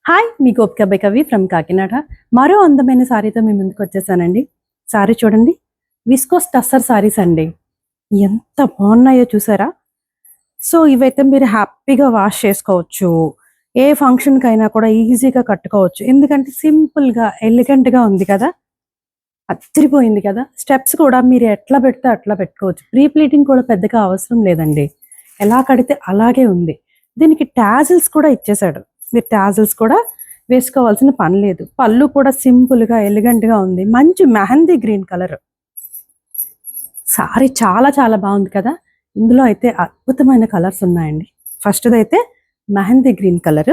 Hi, me Gopika బెకవి from Kakinada. మరో అందమైన సారీతో మీ ముందుకు వచ్చేసానండి. సారీ చూడండి, విస్కోస్ టస్సర్ సారీస్ అండి. ఎంత బాగున్నాయో చూసారా? సో ఇవైతే మీరు హ్యాపీగా వాష్ చేసుకోవచ్చు. ఏ ఫంక్షన్కైనా కూడా ఈజీగా కట్టుకోవచ్చు. ఎందుకంటే సింపుల్గా ఎలిగెంట్గా ఉంది కదా, అదిరిపోయింది కదా. స్టెప్స్ కూడా మీరు ఎట్లా పెడితే అట్లా పెట్టుకోవచ్చు. ప్రీ ప్లీటింగ్ కూడా పెద్దగా అవసరం లేదండి. ఎలా కడితే అలాగే ఉంది. దీనికి టాజిల్స్ కూడా ఇచ్చేసాడు. మీరు టాజిల్స్ కూడా వేసుకోవాల్సిన పని లేదు. పళ్ళు కూడా సింపుల్గా ఎలిగెంట్గా ఉంది. మంచి మెహందీ గ్రీన్ కలర్ సారీ, చాలా చాలా బాగుంది కదా. ఇందులో అయితే అద్భుతమైన కలర్స్ ఉన్నాయండి. ఫస్ట్ది అయితే మెహందీ గ్రీన్ కలర్,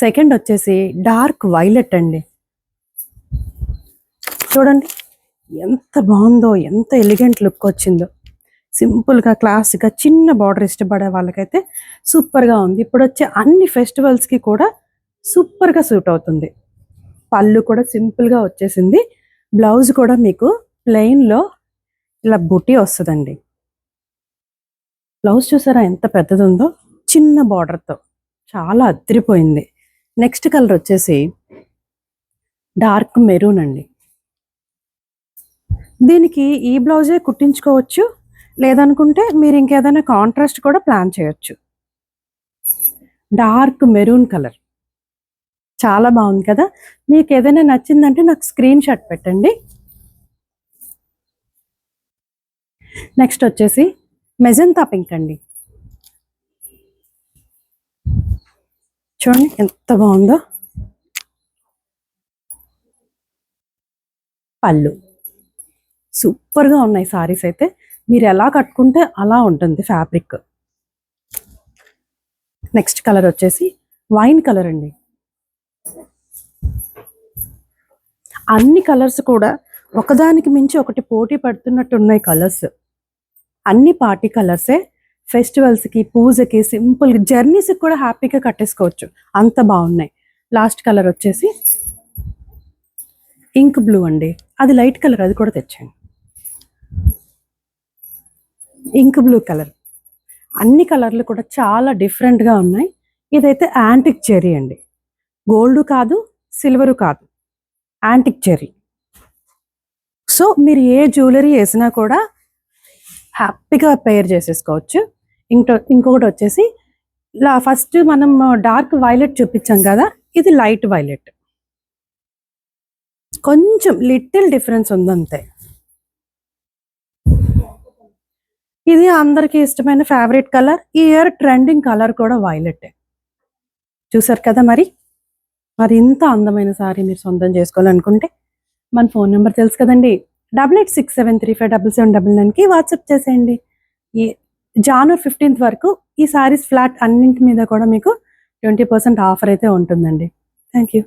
సెకండ్ వచ్చేసి డార్క్ వైలెట్ అండి. చూడండి ఎంత బాగుందో, ఎంత ఎలిగెంట్ లుక్ వచ్చిందో. సింపుల్గా క్లాస్గా చిన్న బార్డర్ ఇష్టపడే వాళ్ళకైతే సూపర్గా ఉంది. ఇప్పుడు వచ్చే అన్ని ఫెస్టివల్స్కి కూడా సూపర్గా సూట్ అవుతుంది. పళ్ళు కూడా సింపుల్గా వచ్చేసింది. బ్లౌజ్ కూడా మీకు ప్లెయిన్లో ఇలా బుటీ వస్తుందండి. బ్లౌజ్ చూసారా ఎంత పెద్దది ఉందో, చిన్న బార్డర్తో చాలా అదిరిపోయింది. నెక్స్ట్ కలర్ వచ్చేసి డార్క్ మెరూన్ అండి. దీనికి ఈ బ్లౌజే కుట్టించుకోవచ్చు, లేదనుకుంటే మీరు ఇంకేదైనా కాంట్రాస్ట్ కూడా ప్లాన్ చేయొచ్చు. డార్క్ మెరూన్ కలర్ చాలా బాగుంది కదా. మీకు ఏదైనా నచ్చిందంటే నాకు స్క్రీన్ షాట్ పెట్టండి. నెక్స్ట్ వచ్చేసి మెజంతా పింక్ అండి. చూడండి ఎంత బాగుందో. పళ్ళు సూపర్గా ఉన్నాయి సారీస్ అయితే. మీరు ఎలా కట్టుకుంటే అలా ఉంటుంది ఫ్యాబ్రిక్. నెక్స్ట్ కలర్ వచ్చేసి వైన్ కలర్ అండి. అన్ని కలర్స్ కూడా ఒకదానికి మించి ఒకటి పోటీ పడుతున్నట్టు ఉన్నాయి కలర్స్. అన్ని పార్టీ కలర్సే. ఫెస్టివల్స్కి, పూజకి, సింపుల్ జర్నీస్కి కూడా హ్యాపీగా కట్టేసుకోవచ్చు, అంత బాగున్నాయి. లాస్ట్ కలర్ వచ్చేసి ఇంక్ బ్లూ అండి. అది లైట్ కలర్, అది కూడా తెచ్చాను. Ink blue colour. అన్ని కలర్లు కూడా చాలా డిఫరెంట్గా ఉన్నాయి. ఇదైతే యాంటిక్ జెర్రీ అండి. గోల్డ్ కాదు, సిల్వరు కాదు, యాంటిక్ జెర్రీ. సో మీరు ఏ జ్యువెలరీ వేసినా కూడా హ్యాపీగా పేర్ చేసేసుకోవచ్చు. ఇంకొకటి వచ్చేసి ఫస్ట్ మనం డార్క్ వైలెట్ చూపించాం కదా, ఇది లైట్ వైలెట్. కొంచెం లిటిల్ డిఫరెన్స్ ఉందంతే. ఇది అందరికీ ఇష్టమైన ఫేవరెట్ కలర్. ఈ ఇయర్ ట్రెండింగ్ కలర్ కూడా వైలెట్. చూసారు కదా. మరి ఇంత అందమైన సారీ మీరు సొంతం చేసుకోవాలనుకుంటే మన ఫోన్ నెంబర్ తెలుసు కదండి, 8867357799కి వాట్సాప్ చేసేయండి. ఈ జనవరి 15th వరకు ఈ సారీస్ ఫ్లాట్ అన్నింటి మీద కూడా మీకు 20% ఆఫర్ అయితే ఉంటుందండి. Thank you.